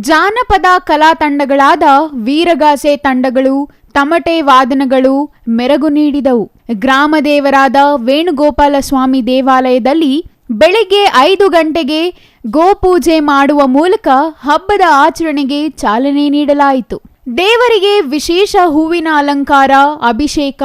ಜಾನಪದ ಕಲಾ ತಂಡಗಳಾದ ವೀರಗಾಸೆ ತಂಡಗಳು, ತಮಟೆ ವಾದನಗಳು ಮೆರಗು ನೀಡಿದವು. ಗ್ರಾಮ ದೇವರಾದ ವೇಣುಗೋಪಾಲ ಸ್ವಾಮಿ ದೇವಾಲಯದಲ್ಲಿ ಬೆಳಿಗ್ಗೆ 5 ಗಂಟೆಗೆ ಗೋಪೂಜೆ ಮಾಡುವ ಮೂಲಕ ಹಬ್ಬದ ಆಚರಣೆಗೆ ಚಾಲನೆ ನೀಡಲಾಯಿತು. ದೇವರಿಗೆ ವಿಶೇಷ ಹೂವಿನ ಅಲಂಕಾರ, ಅಭಿಷೇಕ,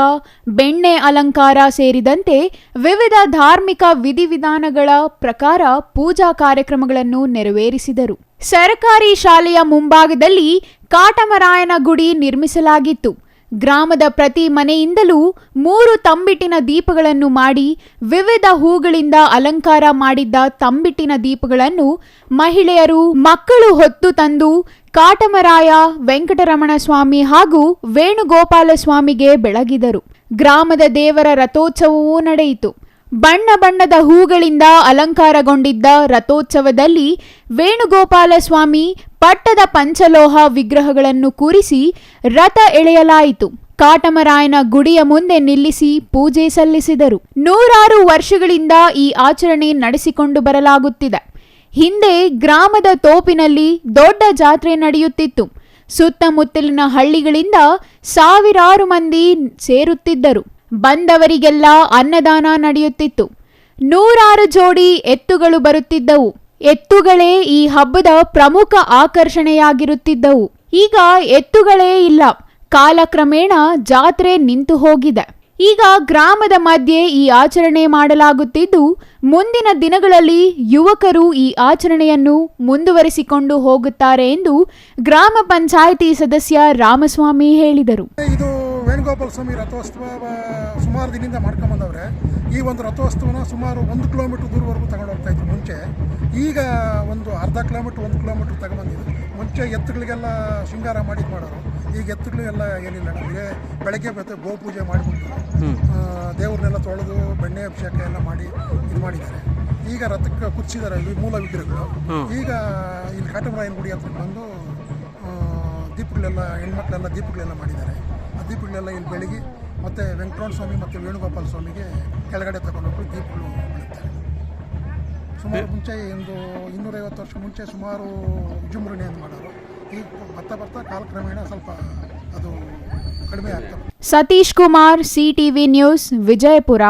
ಬೆಣ್ಣೆ ಅಲಂಕಾರ ಸೇರಿದಂತೆ ವಿವಿಧ ಧಾರ್ಮಿಕ ವಿಧಿವಿಧಾನಗಳ ಪ್ರಕಾರ ಪೂಜಾ ಕಾರ್ಯಕ್ರಮಗಳನ್ನು ನೆರವೇರಿಸಿದರು. ಸರ್ಕಾರಿ ಶಾಲೆಯ ಮುಂಭಾಗದಲ್ಲಿ ಕಾಟಮರಾಯನ ಗುಡಿ ನಿರ್ಮಿಸಲಾಗಿತ್ತು. ಗ್ರಾಮದ ಪ್ರತಿ ಮನೆಯಿಂದಲೂ 3 ತಂಬಿಟ್ಟಿನ ದೀಪಗಳನ್ನು ಮಾಡಿ ವಿವಿಧ ಹೂಗಳಿಂದ ಅಲಂಕಾರ ಮಾಡಿದ್ದ ತಂಬಿಟ್ಟಿನ ದೀಪಗಳನ್ನು ಮಹಿಳೆಯರು, ಮಕ್ಕಳು ಹೊತ್ತು ತಂದು ಕಾಟಮರಾಯ, ವೆಂಕಟರಮಣ ಸ್ವಾಮಿ ಹಾಗೂ ವೇಣುಗೋಪಾಲ ಸ್ವಾಮಿಗೆ ಬೆಳಗಿದರು. ಗ್ರಾಮದ ದೇವರ ರಥೋತ್ಸವವೂ ನಡೆಯಿತು. ಬಣ್ಣ ಬಣ್ಣದ ಹೂಗಳಿಂದ ಅಲಂಕಾರಗೊಂಡಿದ್ದ ರಥೋತ್ಸವದಲ್ಲಿ ವೇಣುಗೋಪಾಲ ಸ್ವಾಮಿ ಪಟ್ಟದ ಪಂಚಲೋಹ ವಿಗ್ರಹಗಳನ್ನು ಕೂರಿಸಿ ರಥ ಎಳೆಯಲಾಯಿತು. ಕಾಟಮರಾಯನ ಗುಡಿಯ ಮುಂದೆ ನಿಲ್ಲಿಸಿ ಪೂಜೆ ಸಲ್ಲಿಸಿದರು. 100 ವರ್ಷಗಳಿಂದ ಈ ಆಚರಣೆ ನಡೆಸಿಕೊಂಡು ಬರಲಾಗುತ್ತಿದೆ. ಹಿಂದೆ ಗ್ರಾಮದ ತೋಪಿನಲ್ಲಿ ದೊಡ್ಡ ಜಾತ್ರೆ ನಡೆಯುತ್ತಿತ್ತು. ಸುತ್ತಮುತ್ತಲಿನ ಹಳ್ಳಿಗಳಿಂದ ಸಾವಿರಾರು ಮಂದಿ ಸೇರುತ್ತಿದ್ದರು. ಬಂದವರಿಗೆಲ್ಲ ಅನ್ನದಾನ ನಡೆಯುತ್ತಿತ್ತು. 100 ಜೋಡಿ ಎತ್ತುಗಳು ಬರುತ್ತಿದ್ದವು. ಎತ್ತುಗಳೇ ಈ ಹಬ್ಬದ ಪ್ರಮುಖ ಆಕರ್ಷಣೆಯಾಗಿರುತ್ತಿದ್ದವು. ಈಗ ಎತ್ತುಗಳೇ ಇಲ್ಲ. ಕಾಲಕ್ರಮೇಣ ಜಾತ್ರೆ ನಿಂತು ಹೋಗಿದೆ. ಈಗ ಗ್ರಾಮದ ಮಧ್ಯೆ ಈ ಆಚರಣೆ ಮಾಡಲಾಗುತ್ತಿದ್ದು, ಮುಂದಿನ ದಿನಗಳಲ್ಲಿ ಯುವಕರು ಈ ಆಚರಣೆಯನ್ನು ಮುಂದುವರಿಸಿಕೊಂಡು ಹೋಗುತ್ತಾರೆ ಎಂದು ಗ್ರಾಮ ಪಂಚಾಯಿತಿ ಸದಸ್ಯ ರಾಮಸ್ವಾಮಿ ಹೇಳಿದರು. ವೇಣುಗೋಪಾಲ ಸ್ವಾಮಿ ರಥೋತ್ಸವ ಸುಮಾರು ದಿನದಿಂದ ಮಾಡ್ಕೊಂಬಂದವ್ರೆ. ಈ ಒಂದು ರಥೋತ್ಸವನ ಸುಮಾರು 1 ಕಿಲೋಮೀಟ್ರ್ ದೂರವರೆಗೂ ತಗೊಂಡು ಹೋಗ್ತಾ ಇದ್ರು ಮುಂಚೆ. ಈಗ ಒಂದು ಅರ್ಧ ಕಿಲೋಮೀಟ್ರ್ 1 ಕಿಲೋಮೀಟ್ರ್ ತಗೊಂಬಂದಿದ್ರು. ಮುಂಚೆ ಎತ್ತುಗಳಿಗೆಲ್ಲ ಶೃಂಗಾರ ಮಾಡೋರು. ಈಗ ಎತ್ತುಗಳಿಗೆಲ್ಲ ಏನಿಲ್ಲ, ನಮಗೆ ಬೆಳಗ್ಗೆ ಗೋಪೂಜೆ ಮಾಡಿಬಿಟ್ಟು ದೇವ್ರನ್ನೆಲ್ಲ ತೊಳೆದು ಬೆಣ್ಣೆ ಅಭಿಷೇಕ ಎಲ್ಲ ಮಾಡಿ ಇದು ಮಾಡಿದ್ದಾರೆ. ಈಗ ರಥಕ್ಕೆ ಕುಚ್ಚಿದ್ದಾರೆ ಇಲ್ಲಿ ಮೂಲ ವಿಗ್ರಹಗಳು. ಈಗ ಇಲ್ಲಿ ಕಾಟಮರಾಯನ ಗುಡಿ ಹತ್ರ ಬಂದು ದೀಪಗಳೆಲ್ಲ, ಹೆಣ್ಮಕ್ಳೆಲ್ಲ ದೀಪಗಳೆಲ್ಲ ಮಾಡಿದ್ದಾರೆ. ಆ ದೀಪಗಳೆಲ್ಲ ಇಲ್ಲಿ ಬೆಳಗ್ಗೆ ಮತ್ತು ವೆಂಕಟರಮಣ ಸ್ವಾಮಿ ಮತ್ತು ವೇಣುಗೋಪಾಲ ಸ್ವಾಮಿಗೆ ಕೆಳಗಡೆ ತಗೊಂಡೋಗಿ ದೀಪಗಳು ಬೆಳೀತಾರೆ. ಸುಮಾರು ಮುಂಚೆ ಒಂದು 250 ವರ್ಷ ಮುಂಚೆ ಸುಮಾರು ವಿಜೃಂಭಣೆಯನ್ನು ಮಾಡೋರು. ಈಗ ಬರ್ತಾ ಕಾಲಕ್ರಮೇಣ ಸ್ವಲ್ಪ ಅದು ಕಡಿಮೆ ಆಗ್ತದೆ. Satish Kumar, CTV news, Vijayapura.